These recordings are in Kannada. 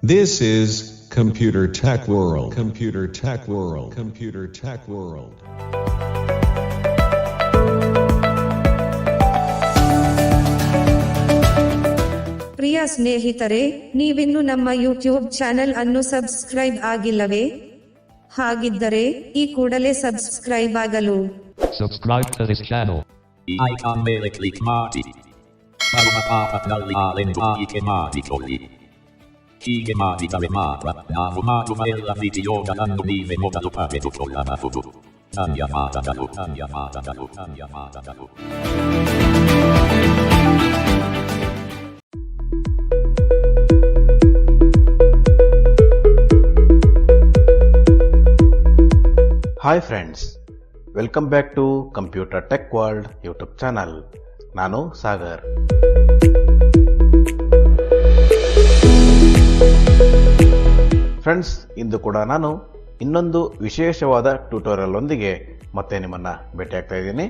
This is Computer Tech World. Computer Tech World. Computer Tech World. ಪ್ರಿಯ ಸ್ನೇಹಿತರೆ, ನೀವಿನ್ನು ನಮ್ಮ ಯೂಟ್ಯೂಬ್ ಚಾನೆಲ್ ಅನ್ನು ಸಬ್ಸ್ಕ್ರೈಬ್ ಆಗಿಲ್ಲವೇ? ಹಾಗಿದ್ದರೆ ಈ ಕೂಡಲೇ ಸಬ್ಸ್ಕ್ರೈಬ್ ಆಗಲು Subscribe to this channel. Icon ಮೇಲೆ ಕ್ಲಿಕ್ ಮಾಡಿ. ಪಾಪದಲ್ಲಿ ಆಲೆಂಬಾಯಿಕೆ ಮಾಡಿಕೊಳ್ಳಿ. ಹೀಗೆ ಮಾಡಿದರೆ ಮಾತ್ರ ನಾವು ಮಾಡುವ ಎಲ್ಲ ವಿಡಿಯೋಗಳನ್ನು ನೀವೇ ಮೊದಲು ಪಡೆದುಕೊಳ್ಳಬಹುದು. ಧನ್ಯವಾದಗಳು. Hi friends, welcome back to Computer Tech World YouTube channel. ನಾನು ಸಾಗರ್. ಫ್ರೆಂಡ್ಸ್, ಇಂದು ಕೂಡ ನಾನು ಇನ್ನೊಂದು ವಿಶೇಷವಾದ ಟ್ಯುಟೋರಿಯಲ್ ಒಂದಿಗೆ ಮತ್ತೆ ನಿಮ್ಮನ್ನ ಭೇಟಿಯಾಗ್ತಾ ಇದ್ದೀನಿ.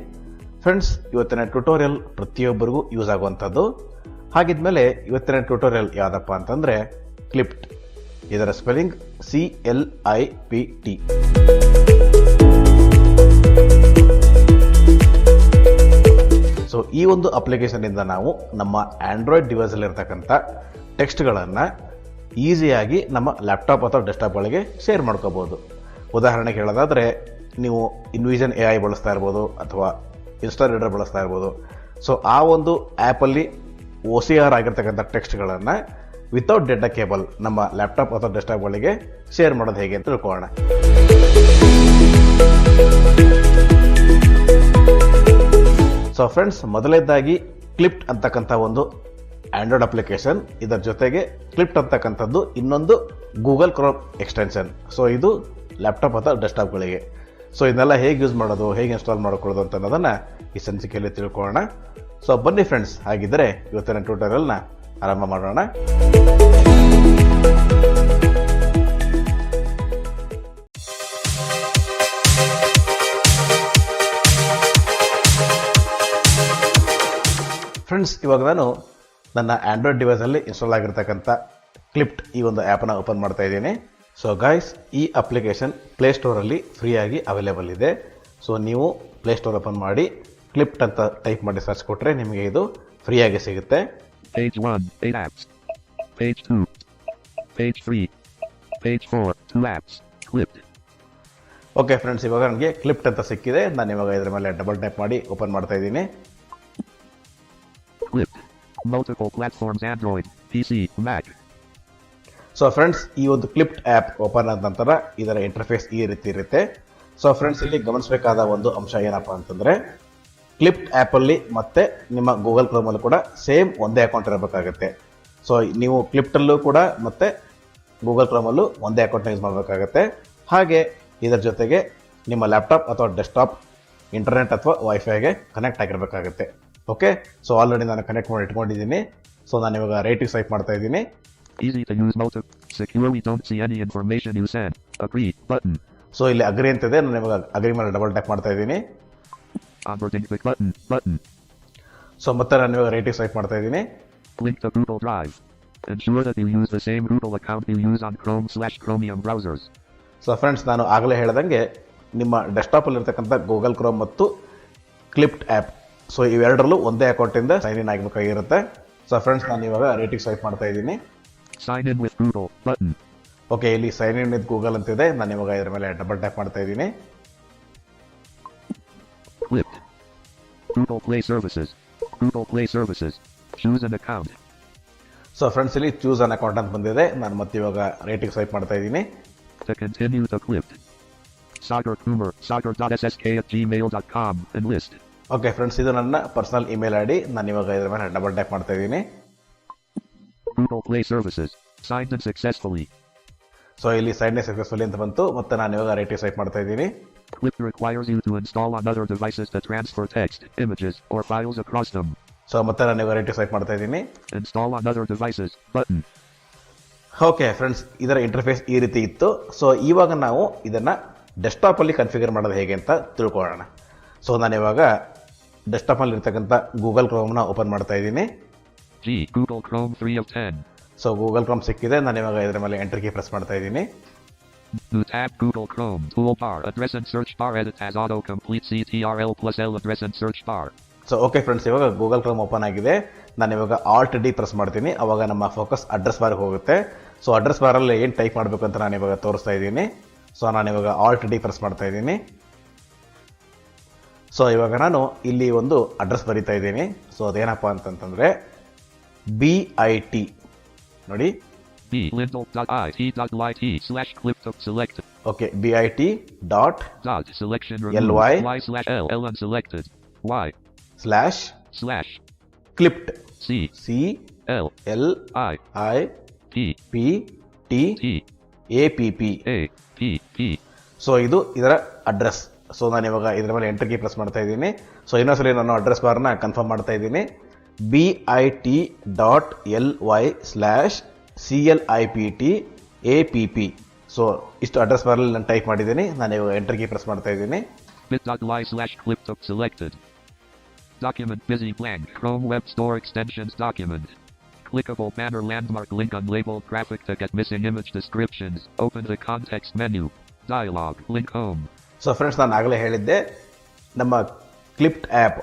ಫ್ರೆಂಡ್ಸ್, ಇವತ್ತಿನ ಟ್ಯುಟೋರಿಯಲ್ ಪ್ರತಿಯೊಬ್ಬರಿಗೂ ಯೂಸ್ ಆಗುವಂಥದ್ದು. ಹಾಗಿದ್ಮೇಲೆ ಇವತ್ತಿನ ಟ್ಯುಟೋರಿಯಲ್ ಯಾವುದಪ್ಪ ಅಂತಂದ್ರೆ ಕ್ಲಿಪ್ಟ್. ಇದರ ಸ್ಪೆಲ್ಲಿಂಗ್ CLIPT. ಸೊ ಈ ಒಂದು ಅಪ್ಲಿಕೇಶನ್ ಇಂದ ನಾವು ನಮ್ಮ ಆಂಡ್ರಾಯ್ಡ್ ಡಿವೈಸ್ ಅಲ್ಲಿ ಇರತಕ್ಕಂಥ ಟೆಕ್ಸ್ಟ್ಗಳನ್ನು ಈಸಿಯಾಗಿ ನಮ್ಮ ಲ್ಯಾಪ್ಟಾಪ್ ಅಥವಾ ಡೆಸ್ಕ್ಟಾಪ್ಗಳಿಗೆ ಶೇರ್ ಮಾಡ್ಕೋಬಹುದು. ಉದಾಹರಣೆಗೆ ಹೇಳೋದಾದ್ರೆ, ನೀವು ಇನ್ವಿಷನ್ AI ಬಳಸ್ತಾ ಇರ್ಬೋದು ಅಥವಾ ಇನ್ಸ್ಟಾ ರೀಡರ್ ಬಳಸ್ತಾ ಇರ್ಬೋದು. ಸೊ ಆ ಒಂದು ಆ್ಯಪಲ್ಲಿ OCR ಆಗಿರ್ತಕ್ಕಂಥ ಟೆಕ್ಸ್ಟ್ಗಳನ್ನು ವಿತೌಟ್ ಡೇಟಾ ಕೇಬಲ್ ನಮ್ಮ ಲ್ಯಾಪ್ಟಾಪ್ ಅಥವಾ ಡೆಸ್ಕ್ಟಾಪ್ಗಳಿಗೆ ಶೇರ್ ಮಾಡೋದು ಹೇಗೆ ಅಂತ ತಿಳ್ಕೊಳ್ಳೋಣ. ಸೊ ಫ್ರೆಂಡ್ಸ್, ಮೊದಲನೇದಾಗಿ ಕ್ಲಿಪ್ಟ್ ಅಂತಕ್ಕಂಥ ಒಂದು ಆಂಡ್ರಾಯ್ಡ್ ಅಪ್ಲಿಕೇಶನ್, ಇದರ ಜೊತೆಗೆ ಕ್ಲಿಪ್ಟ್ ಅಂತಕ್ಕಂಥದ್ದು ಇನ್ನೊಂದು ಗೂಗಲ್ ಕ್ರೋಮ್ ಎಕ್ಸ್ಟೆನ್ಷನ್. ಸೊ ಇದು ಲ್ಯಾಪ್ಟಾಪ್ ಅಥವಾ ಡೆಸ್ಕ್ಟಾಪ್ಗಳಿಗೆ. ಸೊ ಇದನ್ನೆಲ್ಲ ಹೇಗೆ ಯೂಸ್ ಮಾಡೋದು, ಹೇಗೆ ಇನ್ಸ್ಟಾಲ್ ಮಾಡ್ಕೊಳ್ಳೋದು ಅಂತ ಅನ್ನೋದನ್ನ ಈ ಸಂಚಿಕೆಯಲ್ಲಿ ತಿಳ್ಕೊಳ್ಳೋಣ. ಸೊ ಬನ್ನಿ ಫ್ರೆಂಡ್ಸ್, ಹಾಗಿದ್ದರೆ ಇವತ್ತಿನ ಟ್ಯುಟೋರಿಯಲ್ನ ಆರಂಭ ಮಾಡೋಣ. ಫ್ರೆಂಡ್ಸ್, ಇವಾಗ ನಾನು ನನ್ನ ಆಂಡ್ರಾಯ್ಡ್ ಡಿವೈಸಲ್ಲಿ ಇನ್ಸ್ಟಾಲ್ ಆಗಿರ್ತಕ್ಕಂಥ ಕ್ಲಿಪ್ಟ್ ಈ ಒಂದು ಆ್ಯಪನ್ನು ಓಪನ್ ಮಾಡ್ತಾ ಇದ್ದೀನಿ. ಸೊ ಗೈಸ್, ಈ ಅಪ್ಲಿಕೇಶನ್ ಪ್ಲೇಸ್ಟೋರಲ್ಲಿ ಫ್ರೀಯಾಗಿ ಅವೈಲೇಬಲ್ ಇದೆ. ಸೊ ನೀವು ಪ್ಲೇಸ್ಟೋರ್ ಓಪನ್ ಮಾಡಿ ಕ್ಲಿಪ್ಟ್ ಅಂತ ಟೈಪ್ ಮಾಡಿ ಸರ್ಚ್ ಕೊಟ್ಟರೆ ನಿಮಗೆ ಇದು ಫ್ರೀಯಾಗಿ ಸಿಗುತ್ತೆ. Page 1, 8 apps. Page 2, Page 3, Page 4, 2 apps. Clipped. Okay friends, ಇವಾಗ ನನಗೆ ಕ್ಲಿಪ್ಟ್ ಅಂತ ಸಿಕ್ಕಿದೆ. ನಾನು ಇವಾಗ ಇದರ ಮೇಲೆ ಡಬಲ್ ಟೈಪ್ ಮಾಡಿ ಓಪನ್ ಮಾಡ್ತಾ ಇದ್ದೀನಿ. Clipped. Multiple platforms: Android, PC, Mac. So friends, ಈ ಒಂದು ಕ್ಲಿಪ್ಟ್ ಆ್ಯಪ್ ಓಪನ್ ಆದ ನಂತರ ಇದರ ಇಂಟರ್ಫೇಸ್ ಈ ರೀತಿ ಇರುತ್ತೆ. ಸೊ ಫ್ರೆಂಡ್ಸ್, ಇಲ್ಲಿ ಗಮನಿಸಬೇಕಾದ ಒಂದು ಅಂಶ ಏನಪ್ಪ ಅಂತಂದರೆ, ಕ್ಲಿಪ್ಟ್ ಆ್ಯಪಲ್ಲಿ ಮತ್ತೆ ನಿಮ್ಮ ಗೂಗಲ್ ಕ್ರೋಮಲ್ಲೂ ಕೂಡ ಸೇಮ್ ಒಂದೇ ಅಕೌಂಟ್ ಇರಬೇಕಾಗುತ್ತೆ. ಸೊ ನೀವು ಕ್ಲಿಪ್ಟಲ್ಲೂ ಕೂಡ ಮತ್ತೆ ಗೂಗಲ್ ಕ್ರೋಮಲ್ಲೂ ಒಂದೇ ಅಕೌಂಟ್ನ ಯೂಸ್ ಮಾಡಬೇಕಾಗತ್ತೆ. ಹಾಗೆ ಇದರ ಜೊತೆಗೆ ನಿಮ್ಮ ಲ್ಯಾಪ್ಟಾಪ್ ಅಥವಾ ಡೆಸ್ಕ್ಟಾಪ್ ಇಂಟರ್ನೆಟ್ ಅಥವಾ ವೈಫೈಗೆ ಕನೆಕ್ಟ್ ಆಗಿರಬೇಕಾಗುತ್ತೆ. ಓಕೆ, ಸೊ ಆಲ್ರೆಡಿ ನಾನು ಕನೆಕ್ಟ್ ಮಾಡಿ ಇಟ್ಕೊಂಡಿದ್ದೀನಿ. ಸೊ ನಾನು ಇವಾಗ ರೇಟಿಂಗ್ ಸ್ವೈಪ್ ಮಾಡ್ತಾ ಇದ್ದೀನಿ. Easy to use, secure. We don't see any information you send. Agree button. So ಇಲ್ಲಿ ಅಗ್ರಿ ಅಂತಿದೆ. ನಾನು ಇವಾಗ ಅಗ್ರಿ ಮೇಲೆ ಡಬಲ್ ಟ್ಯಾಪ್ ಮಾಡ್ತಾ ಇದ್ದೀನಿ. Onboarding click button. ಸೊ ಮತ್ತೆ ನಾನು ಇವಾಗ ರೇಟಿಂಗ್ ಸ್ವೈಪ್ ಮಾಡ್ತಾ ಇದ್ದೀನಿ. Link to Google Drive. Ensure that you use the same Google account you use on Chrome/Chromium browsers. So friends, ನಾನು ಆಗಲೇ ಹೇಳ್ದಂಗೆ ನಿಮ್ಮ ಡೆಸ್ಕ್ಟಾಪಲ್ಲಿ ಇರ್ತಕ್ಕಂಥ ಗೂಗಲ್ ಕ್ರೋಮ್ ಮತ್ತು ಕ್ಲಿಪ್ಟ್ ಆ್ಯಪ್, ಸೊ ಇವೆರಡರಲ್ಲೂ ಒಂದೇ ಅಕೌಂಟಿಂದ ಸೈನ್ ಇನ್ ಆಗಬೇಕಾಗಿರುತ್ತೆ. ಸೊ ಫ್ರೆಂಡ್ಸ್, ನಾನು ಇವಾಗ ರೇಟಿಂಗ್ ಸ್ವೈಪ್ ಮಾಡ್ತಾ ಇದ್ದೀನಿ. Sign in with Google button. Okay, ಇಲ್ಲಿ ಸೈನ್ ಇನ್ ವಿತ್ ಗೂಗಲ್ ಅಂತಿದೆ. ನಾನು ಇವಾಗ ಇದರ ಮೇಲೆ ಡಬಲ್ ಟ್ಯಾಪ್ ಮಾಡ್ತಾ ಇದ್ದೀನಿ. Clipped. Google Play Services. Google Play Services. Choose an account. So friends, ಇಲ್ಲಿ ಚೂಸ್ ಅನ್ ಅಕೌಂಟ್ ಅಂತ ಬಂದಿದೆ. ನಾನು ಮತ್ತೆ ಇವಾಗ ರೇಟಿಂಗ್ ಸ್ವೈಪ್ ಮಾಡ್ತಾ ಇದ್ದೀನಿ. To continue the Clipped. Saagar Kumar, sagar.sk@gmail.com and list. Okay friends, ಇದು ನನ್ನ ಪರ್ಸನಲ್ ಇಮೇಲ್ ಐಡಿ. ನಾನು ಇವಾಗ ಇದರ ಮೇಲೆ ಡಬಲ್ ಟ್ಯಾಪ್ ಮಾಡ್ತಾ ಇದ್ದೀನಿ. Google Play Services. Signed in successfully. So ಇಲ್ಲಿ ಸೈನ್ ಇನ್ ಸಕ್ಸಸ್ಫುಲಿ ಅಂತ ಬಂತು. ಮತ್ತೆ ನಾನು ಇವಾಗ ರೇಟಿಂಗ್ ಸ್ವೈಪ್ ಮಾಡ್ತಾ ಇದ್ದೀನಿ. Clipped requires you to install on other devices to transfer text, images, or files across them. So ಮತ್ತೆ ನಾನು ಇವಾಗ ರೇಟಿಂಗ್ ಸ್ವೈಪ್ ಮಾಡ್ತಾ ಇದ್ದೀನಿ. Install on other devices button. Okay friends, ಇದರ ಇಂಟರ್ಫೇಸ್ ಈ ರೀತಿ ಇತ್ತು. ಸೊ ಇವಾಗ ನಾವು ಇದನ್ನ ಡೆಸ್ಕ್ಟಾಪಲ್ಲಿ ಕನ್ಫಿಗರ್ ಮಾಡೋದು ಹೇಗೆ ಅಂತ ತಿಳ್ಕೊಳ್ಳೋಣ. ಸೊ ನಾನು ಇವಾಗ ಡೆಸ್ಕ್ಟಾಪಲ್ಲಿ ಇರ್ತಕ್ಕಂಥ ಗೂಗಲ್ ಕ್ರೋಮ್ನ ಓಪನ್ ಮಾಡ್ತಾ ಇದ್ದೀನಿ. Google Chrome 3 of 10. So Google Chrome ಸಿಕ್ಕಿದೆ. ನಾನು ಇವಾಗ ಇದರ ಮೇಲೆ ಎಂಟರ್ ಕೀ ಪ್ರೆಸ್ ಮಾಡ್ತಾ ಇದ್ದೀನಿ. New tab Google Chrome toolbar address and search bar edit as autocomplete CTRL+L address and search bar. So okay friends, ಇವಾಗ ಗೂಗಲ್ ಕ್ರೋಮ್ ಓಪನ್ ಆಗಿದೆ. ನಾನು ಇವಾಗ Alt D ಪ್ರೆಸ್ ಮಾಡ್ತೀನಿ. ಅವಾಗ ನಮ್ಮ ಫೋಕಸ್ ಅಡ್ರೆಸ್ ಬಾರ್ಗೆ ಹೋಗುತ್ತೆ. ಸೊ ಅಡ್ರೆಸ್ ಬಾರಲ್ಲಿ ಏನು ಟೈಪ್ ಮಾಡಬೇಕು ಅಂತ ನಾನು ಇವಾಗ ತೋರಿಸ್ತಾ ಇದ್ದೀನಿ. ಸೊ ನಾನು ಇವಾಗ Alt D ಪ್ರೆಸ್ ಮಾಡ್ತಾ ಇದ್ದೀನಿ. ಸೊ ಇವಾಗ ನಾನು ಇಲ್ಲಿ ಒಂದು ಅಡ್ರೆಸ್ ಬರಿತಾ ಇದ್ದೀನಿ. ಸೊ ಅದೇನಪ್ಪ ಅಂತಂತಂದರೆ BIT ನೋಡಿ, b.it.lit/clip.select. Okay, BIT.ly/clipped CLIPPTAPP. So ಇದು ಇದರ ಅಡ್ರೆಸ್. ಸೊ ನಾನು ಇವಾಗ ಇದರ ಮೇಲೆ ಎಂಟರ್ ಕೀ ಪ್ರೆಸ್ ಮಾಡ್ತಾ ಇದ್ದೀನಿ. ಸೊ ಇನ್ನೊಂದ್ಸಲಿ ನಾನು ಅಡ್ರೆಸ್ ಬಾರ್ನ ಕನ್ಫರ್ಮ್ ಮಾಡ್ತಾ ಇದ್ದೀನಿ. BIT.ly/CLIPTAPP. ಸೊ ಇಷ್ಟು ಅಡ್ರೆಸ್ ಬಾರಲ್ಲಿ ನಾನು ಟೈಪ್ ಮಾಡಿದ್ದೀನಿ. ನಾನು ಇವಾಗ ಎಂಟರ್ ಕೀ ಪ್ರೆಸ್ ಮಾಡ್ತಾ ಇದ್ದೀನಿ. bit.ly/clip.selected. Document busy blank. Chrome Web Store extensions document. Clickable banner landmark link unlabeled graphic to get missing image descriptions. Open the context menu. Dialog. Link home. So friends, ನಾನು ಆಗಲೇ ಹೇಳಿದ್ದೆ, ನಮ್ಮ ಕ್ಲಿಪ್ಡ್ ಆ್ಯಪ್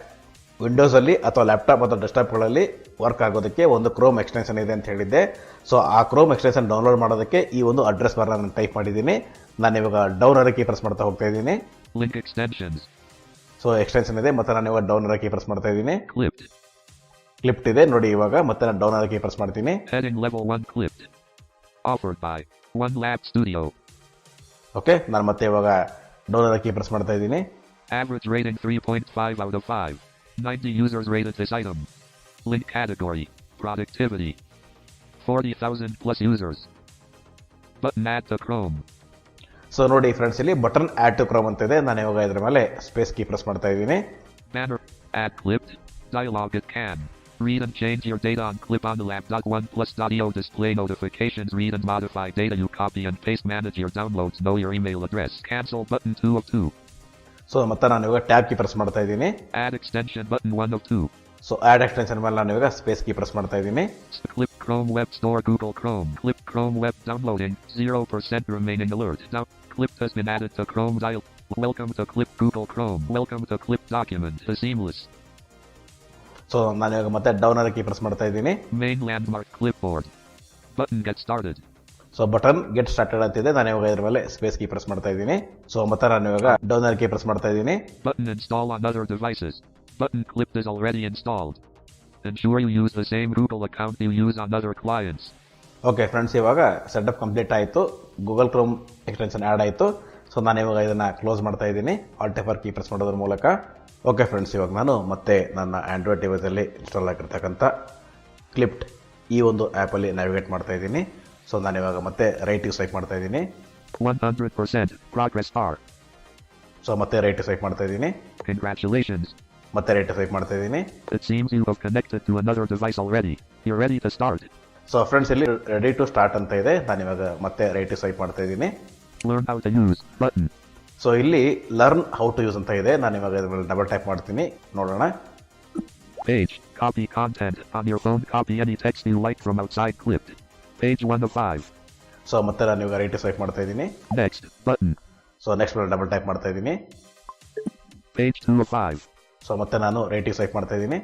ವಿಂಡೋಸಲ್ಲಿ ಅಥವಾ ಲ್ಯಾಪ್ಟಾಪ್ ಅಥವಾ ಡೆಸ್ಕ್ಟಾಪ್ಗಳಲ್ಲಿ ವರ್ಕ್ ಆಗೋದಕ್ಕೆ ಒಂದು ಕ್ರೋಮ್ ಎಕ್ಸ್ಟೆನ್ಷನ್ ಇದೆ ಅಂತ ಹೇಳಿದ್ದೆ. ಸೊ ಆ ಕ್ರೋಮ್ ಎಕ್ಸ್ಟೆನ್ಷನ್ ಡೌನ್ಲೋಡ್ ಮಾಡೋದಕ್ಕೆ ಈ ಒಂದು ಅಡ್ರೆಸ್ ಬಾರ್ ನಾನು ಟೈಪ್ ಮಾಡಿದ್ದೀನಿ. ನಾನು ಇವಾಗ ಡೌನ್ ಅರ ಕೀ ಪ್ರೆಸ್ ಮಾಡ್ತಾ ಹೋಗ್ತಾ ಇದ್ದೀನಿ. Link extensions. ಸೊ ಎಕ್ಸ್ಟೆನ್ಷನ್ ಇದೆ, ಮತ್ತೆ ನಾನು ಇವಾಗ ಡೌನ್ ಅರ ಕೀ ಪ್ರೆಸ್ ಮಾಡ್ತಾ ಇದ್ದೀನಿ. ಕ್ಲಿಪ್ಡ್ ಇದೆ ನೋಡಿ. ಇವಾಗ ಮತ್ತೆ ನಾನು ಡೌನ್ ಅರ ಕೀ ಪ್ರೆಸ್ ಮಾಡ್ತೀನಿ. Heading level 1 clipped. Offered by OneLab Studio. Okay, ನಾನು ಮತ್ತೆ ಇವಾಗ ಡೌನ್ ಅರ ಕೀ ಪ್ರೆಸ್ ಮಾಡ್ತಾ ಇದ್ದೀನಿ. Average rating 3.5 out of 5. 90 users rated this item. Link category. Productivity. 40,000 plus users. Button add to Chrome. So ನೋಡಿ ಫ್ರೆಂಡ್ಸ್, ಇಲ್ಲಿ ಬಟನ್ ಆಡ್ ಟು ಕ್ರೋಮ್ ಅಂತ ಇದೆ. ನಾನು ಇವಾಗ ಇದರ ಮೇಲೆ ಸ್ಪೇಸ್ ಕೀ ಪ್ರೆಸ್ ಮಾಡ್ತಾ ಇದ್ದೀನಿ. Banner. Add clipped. Dialog it can. Read and change your data on clip on the lab.1plus.io display notifications. Read and modify data you copy and paste. Manage your downloads. Know your email address. Cancel button 2 of 2. So ಮತ್ತೆ ನಾನು ಇವಾಗ ಟ್ಯಾಬ್ ಕೀ ಪ್ರೆಸ್ ಮಾಡ್ತಾ ಇದ್ದೀನಿ. Add extension button 1 of 2. So add extension ಮೇಲೆ ನಾನು ಇವಾಗ ಸ್ಪೇಸ್ ಕೀ ಪ್ರೆಸ್ ಮಾಡ್ತಾ ಇದ್ದೀನಿ. Clip Chrome Web Store Google Chrome. Clip Chrome Web downloading. 0% remaining alert. Now clip has been added to Chrome dial. Welcome to Clip Google Chrome. Welcome to Clip document. The seamless. So ನಾನು ಇವಾಗ ಮತ್ತೆ ಡೌನ್ ಅರ ಕೀ ಪ್ರೆಸ್ ಮಾಡ್ತಾ ಇದ್ದೀನಿ. Main landmark clipboard. Button get started. So button get started ಅಂತಿದೆ. ನಾನು ಇವಾಗ ಇದ್ರ ಮೇಲೆ ಸ್ಪೇಸ್ ಕೀ ಪ್ರೆಸ್ ಮಾಡ್ತಾ ಇದ್ದೀನಿ. ಸೊ ಮತ್ತೆ ನಾನು ಇವಾಗ ಡೌನ್ ಅರ ಕೀ ಪ್ರೆಸ್ ಮಾಡ್ತಾ ಇದ್ದೀನಿ. Button install on other devices. Button clipped is already installed. Ensure you use the same Google account you use on other clients. Okay friends, ಇವಾಗ ಸೆಟಪ್ ಕಂಪ್ಲೀಟ್ ಆಯಿತು. ಗೂಗಲ್ ಕ್ರೋಮ್ ಎಕ್ಸ್ಟೆನ್ಷನ್ ಆ್ಯಡ್ ಆಯಿತು. ಸೊ ನಾನು ಇವಾಗ ಇದನ್ನು ಕ್ಲೋಸ್ ಮಾಡ್ತಾ ಇದ್ದೀನಿ Alt F4 ಕೀ ಪ್ರೆಸ್ ಮಾಡೋದ್ರ ಮೂಲಕ. ಓಕೆ ಫ್ರೆಂಡ್ಸ್, ಇವಾಗ ನಾನು ಮತ್ತೆ ನನ್ನ ಆಂಡ್ರಾಯ್ಡ್ ಡಿವೈಸಲ್ಲಿ ಇನ್ಸ್ಟಾಲ್ ಆಗಿರ್ತಕ್ಕಂಥ ಕ್ಲಿಪ್ಡ್ ಈ ಒಂದು ಆ್ಯಪಲ್ಲಿ ನ್ಯಾವಿಗೇಟ್ ಮಾಡ್ತಾ ಇದ್ದೀನಿ. ಸೊ ನಾನು ಇವಾಗ ಮತ್ತೆ ರೈಟಿಗೆ ಸ್ವೈಪ್ ಮಾಡ್ತಾ ಇದ್ದೀನಿ. 100% progress bar. ಸೊ ಮತ್ತೆ ರೈಟ್ ಸ್ವೈಪ್ ಮಾಡ್ತಾ ಇದ್ದೀನಿ. Congratulations. ಮತ್ತೆ ರೈಟ್ ಸ್ವೈಪ್ ಮಾಡ್ತಾ ಇದ್ದೀನಿ. It seems you have connected to another device already. You're ready to start. So friends, ಇಲ್ಲಿ ರೆಡಿ ಟು ಸ್ಟಾರ್ಟ್ ಅಂತ ಇದೆ. ನಾನು ಇವಾಗ ಮತ್ತೆ ರೈಟ್ ಸ್ವೈಪ್ ಮಾಡ್ತಾ ಇದ್ದೀನಿ. Learn how to use button. So ಇಲ್ಲಿ ಲರ್ನ್ ಹೌ ಟು ಯೂಸ್ ಅಂತ ಇದೆ. ನಾನು ಇವಾಗ ಇದ್ರ ಮೇಲೆ ಡಬಲ್ ಟೈಪ್ ಮಾಡ್ತೀನಿ, ನೋಡೋಣ. Page. Copy content. On your phone, copy any text you like from outside clipped. Page 1 of 5. So ಮತ್ತೆ ನಾನು ಇವಾಗ ರೈಟ್ ಸ್ವೈಪ್ ಮಾಡ್ತಾ ಇದ್ದೀನಿ. Next button. ಸೊ ನೆಕ್ಸ್ಟ್ ಮೇಲೆ ಡಬಲ್ ಟೈಪ್ ಮಾಡ್ತಾ ಇದ್ದೀನಿ. Page 2 of 5. ಸೊ ಮತ್ತೆ ನಾನು ರೈಟ್ ಸ್ವೈಪ್ ಮಾಡ್ತಾ ಇದ್ದೀನಿ.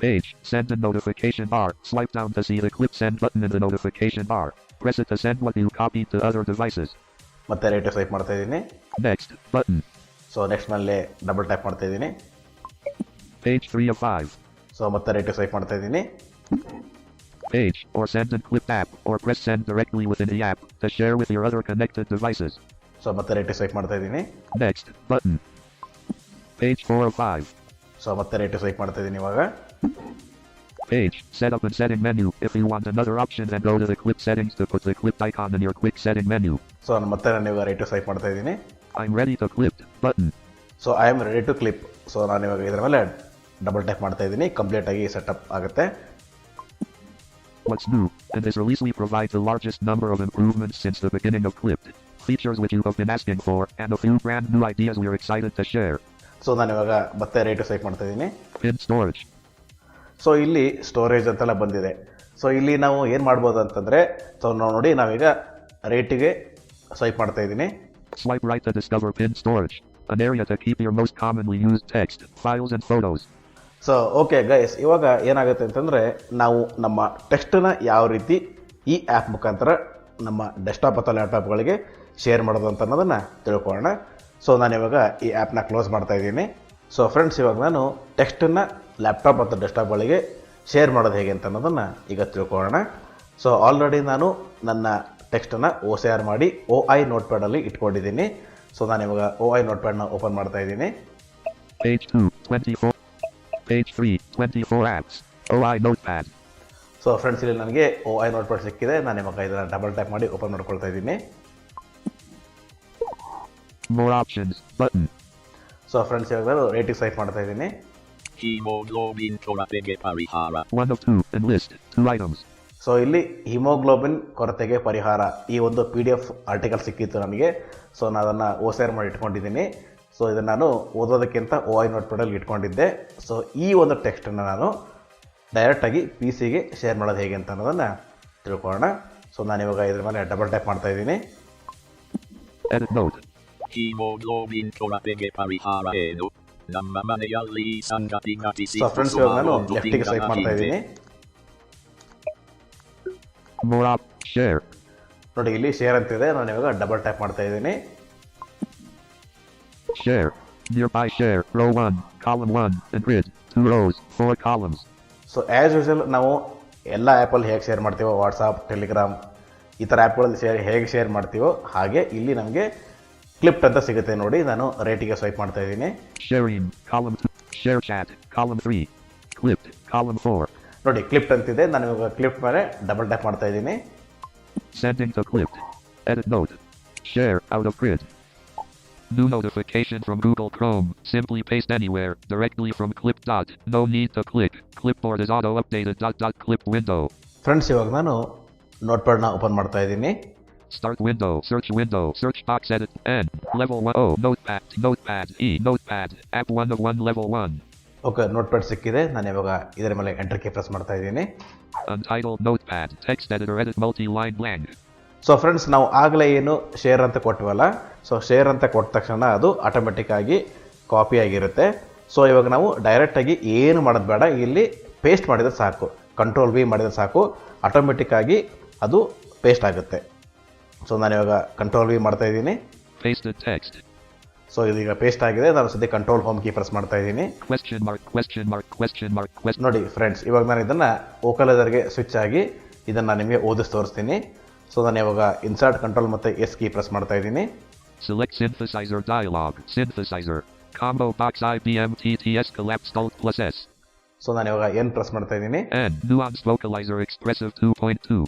Page. Send a notification bar. Swipe down to see the clip send button in the notification bar. Press it to send what you copied to other devices. ಮತ್ತೆ ರೈಟ್ ಸ್ವೈಪ್ ಮಾಡ್ತಾ ಇದ್ದೀನಿ. Next button. ಸೊ ನೆಕ್ಸ್ಟ್ ಮೇಲೆ ಡಬಲ್ ಟೈಪ್ ಮಾಡ್ತಾ ಇದ್ದೀನಿ. Page 3 of 5. ಸೊ ಮತ್ತೆ ರೈಟ್ ಸ್ವೈಪ್ ಮಾಡ್ತಾ ಇದ್ದೀನಿ. Page. Or send and clip app. Or press send directly within the app to share with your other connected devices. So ಮತ್ತೆ ರೈಟ್ ಸ್ವೈಪ್ ಮಾಡ್ತಾ ಇದ್ದೀನಿ. Next button. Page 4 of 5. So ಮತ್ತೆ ರೈಟ್ ಸ್ವೈಪ್ ಮಾಡ್ತಾ ಇದ್ದೀನಿ ಇವಾಗ. Page. Set up and setting menu. If you want another option, then go to the clip settings to put the clipped icon in your quick setting menu. So ಮತ್ತೆ ನಾನು ಇವಾಗ ರೈಟ್ ಸ್ವೈಪ್ ಮಾಡ್ತಾ ಇದ್ದೀನಿ. I'm ready to clip button. So I am ready to clip. So ನಾನು ಇವಾಗ ಇದರ ಮೇಲೆ ಡಬಲ್ ಟೈಪ್ ಮಾಡ್ತಾ ಇದ್ದೀನಿ. ಕಂಪ್ಲೀಟ್ ಆಗಿ ಸೆಟಪ್ ಆಗುತ್ತೆ. What's new? In this release we provide the largest number of improvements since the beginning of Clipped. Features which you have been asking for, and a few brand new ideas we're excited to share. So ನಾನು ಇವಾಗ ಮತ್ತೆ ರೈಟ್ ಸ್ವೈಪ್ ಮಾಡ್ತಾ ಇದ್ದೀನಿ. Pin storage. ಸೊ ಇಲ್ಲಿ ಸ್ಟೋರೇಜ್ ಅಂತೆಲ್ಲ ಬಂದಿದೆ. ಸೊ ಇಲ್ಲಿ ನಾವು ಏನು ಮಾಡ್ಬೋದು ಅಂತಂದರೆ, ಸೊ ನಾವು ನೋಡಿ ನಾವೀಗ ರೈಟಿಗೆ ಸ್ವೈಪ್ ಮಾಡ್ತಾ ಇದ್ದೀನಿ. Swipe right to discover pinned storage, an area to keep your most commonly used text, files and photos. So okay guys, ಇವಾಗ ಏನಾಗುತ್ತೆ ಅಂತಂದರೆ ನಾವು ನಮ್ಮ ಟೆಕ್ಸ್ಟನ್ನ ಯಾವ ರೀತಿ ಈ ಆ್ಯಪ್ ಮುಖಾಂತರ ನಮ್ಮ ಡೆಸ್ಕ್ಟಾಪ್ ಅಥವಾ ಲ್ಯಾಪ್ಟಾಪ್ಗಳಿಗೆ ಶೇರ್ ಮಾಡೋದು ಅಂತ ಅನ್ನೋದನ್ನು ತಿಳ್ಕೊಳ್ಳೋಣ. ಸೊ ನಾನು ಇವಾಗ ಈ ಆ್ಯಪ್ನ ಕ್ಲೋಸ್ ಮಾಡ್ತಾ ಇದ್ದೀನಿ. ಸೊ ಫ್ರೆಂಡ್ಸ್, ಇವಾಗ ನಾನು ಟೆಕ್ಸ್ಟನ್ನು ಲ್ಯಾಪ್ಟಾಪ್ ಮತ್ತು ಡೆಸ್ಕ್ಟಾಪ್ಗಳಿಗೆ ಶೇರ್ ಮಾಡೋದು ಹೇಗೆ ಅಂತ ಅನ್ನೋದನ್ನು ಈಗ ತಿಳ್ಕೊಳ್ಳೋಣ. ಸೊ ಆಲ್ರೆಡಿ ನಾನು ನನ್ನ ಟೆಕ್ಸ್ಟನ್ನು OCR ಮಾಡಿ OI ನೋಟ್ಪ್ಯಾಡಲ್ಲಿ ಇಟ್ಕೊಂಡಿದ್ದೀನಿ. ಸೊ ನಾನು ಇವಾಗ OI ನೋಟ್ಪ್ಯಾಡ್ನ ಓಪನ್ ಮಾಡ್ತಾ ಇದ್ದೀನಿ. Page 2, 24. Page 3, 24 apps. OI notepad. So friends, ಇಲ್ಲಿ ನನಗೆ OI ನೋಟ್ಪ್ಯಾಡ್ ಸಿಕ್ಕಿದೆ. ನಾನು ಇವಾಗ ಇದನ್ನು ಡಬಲ್ ಟ್ಯಾಪ್ ಮಾಡಿ ಓಪನ್ ಮಾಡ್ಕೊಳ್ತಾ ಇದ್ದೀನಿ. More options button. So friends, ಇವಾಗ ನಾನು ರೇಟಿಂಗ್ ಸ್ವೈಪ್ ಮಾಡ್ತಾ ಇದ್ದೀನಿ. Hemoglobin ಕೊರತೆಗೆ ಪರಿಹಾರ. 1 of 2 and list 2 items. So ಇಲ್ಲಿ ಹಿಮೋಗ್ಲೋಬಿನ್ ಕೊರತೆಗೆ ಪರಿಹಾರ ಈ ಒಂದು PDF ಆರ್ಟಿಕಲ್ ಸಿಕ್ಕಿತ್ತು ನನಗೆ. ಸೊ ನಾನು ಅದನ್ನು OCR ಮಾಡಿ ಇಟ್ಕೊಂಡಿದ್ದೀನಿ. ಸೊ ಇದನ್ನು ನಾನು ಓದೋದಕ್ಕಿಂತ OI ನೋಟ್ಪ್ಯಾಡಲ್ಲಿ ಇಟ್ಕೊಂಡಿದ್ದೆ. ಸೊ ಈ ಒಂದು ಟೆಕ್ಸ್ಟನ್ನು ನಾನು ಡೈರೆಕ್ಟಾಗಿ PCಗೆ ಶೇರ್ ಮಾಡೋದು ಹೇಗೆ ಅಂತ ಅನ್ನೋದನ್ನು ತಿಳ್ಕೊಳ್ಳೋಣ. ಸೊ ನಾನಿವಾಗ ಇದ್ರ ಮೇಲೆ ಡಬಲ್ ಟ್ಯಾಪ್ ಮಾಡ್ತಾ ಇದ್ದೀನಿ. Edit note. ಹಿಮೋಗ್ಲೋಬಿನ್ ಕೊರತೆಗೆ ಪರಿಹಾರ ಏನು? ನಮ್ಮ ಮನೆಯಲ್ಲಿ ಸಂಗತಿ ಘಟಿಸಿ. ಸೊ ಫ್ರೆಂಡ್ಸ್, ಇವಾಗ ನಾನು ಲೆಫ್ಟಿಗೆ ಸ್ವೈಪ್ ಮಾಡ್ತಾ ಇದ್ದೀನಿ. More up share. ನೋಡಿ, ಇಲ್ಲಿ ಶೇರ್ ಅಂತಿದೆ. ನಾನು ಇವಾಗ ಡಬಲ್ ಟ್ಯಾಪ್ ಮಾಡ್ತಾ ಇದ್ದೀನಿ. Share. Nearby share. Row 1, column 1, and grid. 2 rows, 4 columns. So as usual ನಾವು ಎಲ್ಲ ಆ್ಯಪಲ್ಲಿ ಹೇಗೆ ಶೇರ್ ಮಾಡ್ತೀವೋ, ವಾಟ್ಸಾಪ್, ಟೆಲಿಗ್ರಾಮ್ ಈ ಥರ ಆ್ಯಪ್ಗಳಲ್ಲಿ ಹೇಗೆ ಶೇರ್ ಮಾಡ್ತೀವೋ ಹಾಗೆ ಇಲ್ಲಿ ನಮಗೆ ಕ್ಲಿಪ್ಟ್ ಅಂತ ಸಿಗುತ್ತೆ. ನೋಡಿ, ನಾನು ರೇಟಿಗೆ ಸ್ವೈಪ್ ಮಾಡ್ತಾ ಇದ್ದೀನಿ. Sharing, column 2. Share chat, column 3. Clipped, column 4. ನೋಡಿ, ಕ್ಲಿಪ್ಟ್ ಅಂತಿದೆ. ನಾನು ಇವಾಗ ಕ್ಲಿಪ್ ಮೇಲೆ ಡಬಲ್ ಟ್ಯಾಪ್ ಮಾಡ್ತಾ ಇದ್ದೀನಿ. Sending to clipped. Edit note. Share out of grid. New notification from Google Chrome. Simply paste anywhere, directly from clip. No need to click. Clipboard is auto updated. Clip window. Friends, ಇವಾಗ ನಾನು ನೋಟ್ಪ್ಯಾಡ್ನ ಓಪನ್ ಮಾಡ್ತಾ ಇದ್ದೀನಿ. Start window, search box edit, N, level 1, O, notepad, E, notepad, app 1 of 1, level 1. Okay, notepad ಸಿಕ್ಕಿದೆ. ನಾನು ಇವಾಗ ಇದರ ಮೇಲೆ ಎಂಟರ್ ಕೀ ಪ್ರೆಸ್ ಮಾಡ್ತಾ ಇದ್ದೀನಿ. Untitled notepad, text editor, edit multi-line blank. So friends, ನಾವು ಆಗಲೇ ಏನು ಶೇರ್ ಅಂತ ಕೊಟ್ಟವಲ್ಲ, ಸೊ ಶೇರ್ ಅಂತ ಕೊಟ್ಟ ತಕ್ಷಣ ಅದು ಆಟೋಮೆಟಿಕ್ ಆಗಿ ಕಾಪಿ ಆಗಿರುತ್ತೆ. ಸೊ ಇವಾಗ ನಾವು ಡೈರೆಕ್ಟಾಗಿ ಏನು ಮಾಡೋದು ಬೇಡ, ಇಲ್ಲಿ ಪೇಸ್ಟ್ ಮಾಡಿದರೆ ಸಾಕು. Ctrl V ಮಾಡಿದರೆ ಸಾಕು, ಆಟೋಮೆಟಿಕ್ ಆಗಿ ಅದು ಪೇಸ್ಟ್ ಆಗುತ್ತೆ. ಸೊ ನಾನು ಇವಾಗ Ctrl V ಮಾಡ್ತಾ ಇದ್ದೀನಿ. Pasted text. ಸೊ ಇದೀಗ ಪೇಸ್ಟ್ ಆಗಿದೆ. ನಾನು ಸದ್ಯ Ctrl Home ಕೀ ಪ್ರೆಸ್ ಮಾಡ್ತಾ ಇದ್ದೀನಿ. Question mark. ನೋಡಿ ಫ್ರೆಂಡ್ಸ್, ಇವಾಗ ನಾನು ಇದನ್ನು ಓಕಲೈಸರ್ಗೆ ಸ್ವಿಚ್ ಆಗಿ ಇದನ್ನು ನಿಮಗೆ ಓದಿಸಿ ತೋರಿಸ್ತೀನಿ. ಸೊ ನಾನು ಇವಾಗ ಇನ್ಸರ್ಟ್ ಕಂಟ್ರೋಲ್ ಮತ್ತು S ಕೀ ಪ್ರೆಸ್ ಮಾಡ್ತಾ ಇದ್ದೀನಿ. Select synthesizer dialog. Synthesizer. Combo box IBM TTS collapsed Alt plus S. So ನಾನು ಇವಾಗ N ಪ್ರೆಸ್ ಮಾಡ್ತಾ ಇದ್ದೀನಿ. N. Nuance vocalizer expressive 2.2.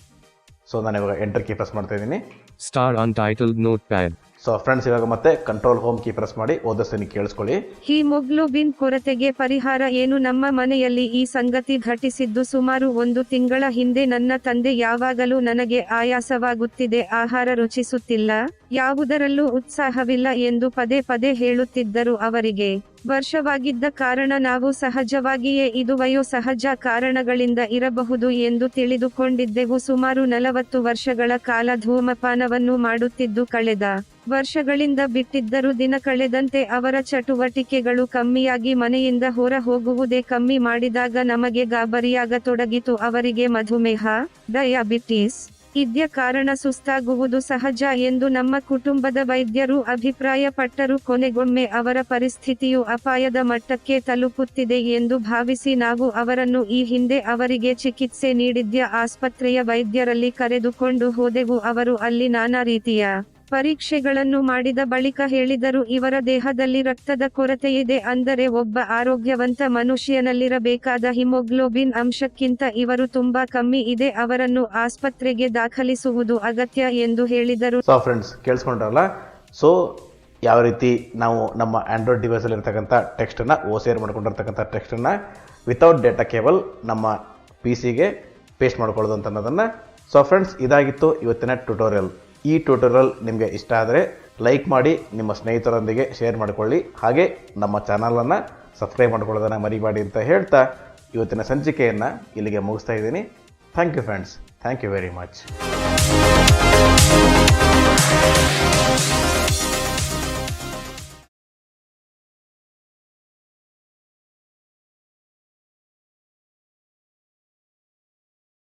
So ನಾನು ಇವಾಗ ಎಂಟರ್ ಕೀ ಪ್ರೆಸ್ ಮಾಡ್ತಾ ಇದ್ದೀನಿ. Star untitled notepad. So friends, ಇವಾಗ ಮತ್ತೆ Ctrl Home ಕೀ ಪ್ರೆಸ್ ಮಾಡಿ ಓದಿಸ್ತೀನಿ, ಕೇಳಿಸ್ಕೊಳ್ಳಿ. ಹಿಮೋಗ್ಲೋಬಿನ್ ಕೊರತೆಗೆ ಪರಿಹಾರ ಏನು? ನಮ್ಮ ಮನೆಯಲ್ಲಿ ಈ ಸಂಗತಿ ಘಟಿಸಿದ್ದು ಸುಮಾರು 1 ತಿಂಗಳ ಹಿಂದೆ. ನನ್ನ ತಂದೆ ಯಾವಾಗಲೂ ನನಗೆ ಆಯಾಸವಾಗುತ್ತಿದೆ, ಆಹಾರ ರುಚಿಸುತ್ತಿಲ್ಲ, ಯಾವುದರಲ್ಲೂ ಉತ್ಸಾಹವಿಲ್ಲ ಎಂದು ಪದೇ ಪದೇ ಹೇಳುತ್ತಿದ್ದರು. ಅವರಿಗೆ ವರ್ಷವಾಗಿದ್ದ ಕಾರಣ ನಾವು ಸಹಜವಾಗಿಯೇ ಇದು ವಯೋಸಹಜ ಕಾರಣಗಳಿಂದ ಇರಬಹುದು ಎಂದು ತಿಳಿದುಕೊಂಡಿದ್ದೆವು. ಸುಮಾರು 40 ವರ್ಷಗಳ ಕಾಲ ಧೂಮಪಾನವನ್ನು ಮಾಡುತ್ತಿದ್ದು ಕಳೆದ ವರ್ಷಗಳಿಂದ ಬಿಟ್ಟಿದ್ದರು. ದಿನ ಕಳೆದಂತೆ ಅವರ ಚಟುವಟಿಕೆಗಳು ಕಮ್ಮಿಯಾಗಿ ಮನೆಯಿಂದ ಹೊರ ಹೋಗುವುದೇ ಕಮ್ಮಿ ಮಾಡಿದಾಗ ನಮಗೆ ಗಾಬರಿಯಾಗತೊಡಗಿತು. ಅವರಿಗೆ ಮಧುಮೇಹ, ಡಯಾಬಿಟಿಸ್ ಇದ್ಯ ಕಾರಣ ಸುಸ್ತಾಗುವುದು ಸಹಜ ಎಂದು ನಮ್ಮ ಕುಟುಂಬದ ವೈದ್ಯರು ಅಭಿಪ್ರಾಯಪಟ್ಟರು. ಕೊನೆಗೊಮ್ಮೆ ಅವರ ಪರಿಸ್ಥಿತಿಯು ಅಪಾಯದ ಮಟ್ಟಕ್ಕೆ ತಲುಪುತ್ತಿದೆ ಎಂದು ಭಾವಿಸಿ ನಾವು ಅವರನ್ನು ಈ ಹಿಂದೆ ಅವರಿಗೆ ಚಿಕಿತ್ಸೆ ನೀಡಿದ್ದ ಆಸ್ಪತ್ರೆಯ ವೈದ್ಯರಲ್ಲಿ ಕರೆದುಕೊಂಡು ಹೋದೆವು. ಅವರು ಅಲ್ಲಿ ನಾನಾ ರೀತಿಯ ಪರೀಕ್ಷೆಗಳನ್ನು ಮಾಡಿದ ಬಳಿಕ ಹೇಳಿದರು, ಇವರ ದೇಹದಲ್ಲಿ ರಕ್ತದ ಕೊರತೆಯಿದೆ. ಅಂದರೆ ಒಬ್ಬ ಆರೋಗ್ಯವಂತ ಮನುಷ್ಯನಲ್ಲಿರಬೇಕಾದ ಹಿಮೋಗ್ಲೋಬಿನ್ ಅಂಶಕ್ಕಿಂತ ಇವರು ತುಂಬಾ ಕಮ್ಮಿ ಇದೆ. ಅವರನ್ನು ಆಸ್ಪತ್ರೆಗೆ ದಾಖಲಿಸುವುದು ಅಗತ್ಯ ಎಂದು ಹೇಳಿದರು. So friends, ಕೇಳಿಸ್ಕೊಂಡ್ರಲ್ಲ. ಸೊ ಯಾವ ರೀತಿ ನಾವು ನಮ್ಮ ಆಂಡ್ರಾಯ್ಡ್ ಡಿವೈಸಲ್ಲಿ ಇರ್ತಕ್ಕಂಥ ಟೆಕ್ಸ್ಟನ್ನು OCR ಮಾಡ್ಕೊಂಡಿರ್ತಕ್ಕಂಥ ಟೆಕ್ಸ್ಟನ್ನು ವಿತೌಟ್ ಡೇಟಾ ಕೇಬಲ್ ನಮ್ಮ PCಗೆ ಪೇಸ್ಟ್ ಮಾಡ್ಕೊಳ್ಳೋದು ಅಂತ ಅನ್ನೋದನ್ನು. ಸೊ ಫ್ರೆಂಡ್ಸ್, ಇದಾಗಿತ್ತು ಇವತ್ತಿನ ಟ್ಯುಟೋರಿಯಲ್. ಈ ಟ್ಯುಟೋರಿಯಲ್ ನಿಮಗೆ ಇಷ್ಟ ಆದರೆ ಲೈಕ್ ಮಾಡಿ, ನಿಮ್ಮ ಸ್ನೇಹಿತರೊಂದಿಗೆ ಶೇರ್ ಮಾಡಿಕೊಳ್ಳಿ, ಹಾಗೆ ನಮ್ಮ ಚಾನಲನ್ನು ಸಬ್ಸ್ಕ್ರೈಬ್ ಮಾಡ್ಕೊಳ್ಳೋದನ್ನು ಮರಿಬೇಡಿ ಅಂತ ಹೇಳ್ತಾ ಇವತ್ತಿನ ಸಂಚಿಕೆಯನ್ನು ಇಲ್ಲಿಗೆ ಮುಗಿಸ್ತಾ ಇದ್ದೀನಿ. Thank you friends, thank you very much.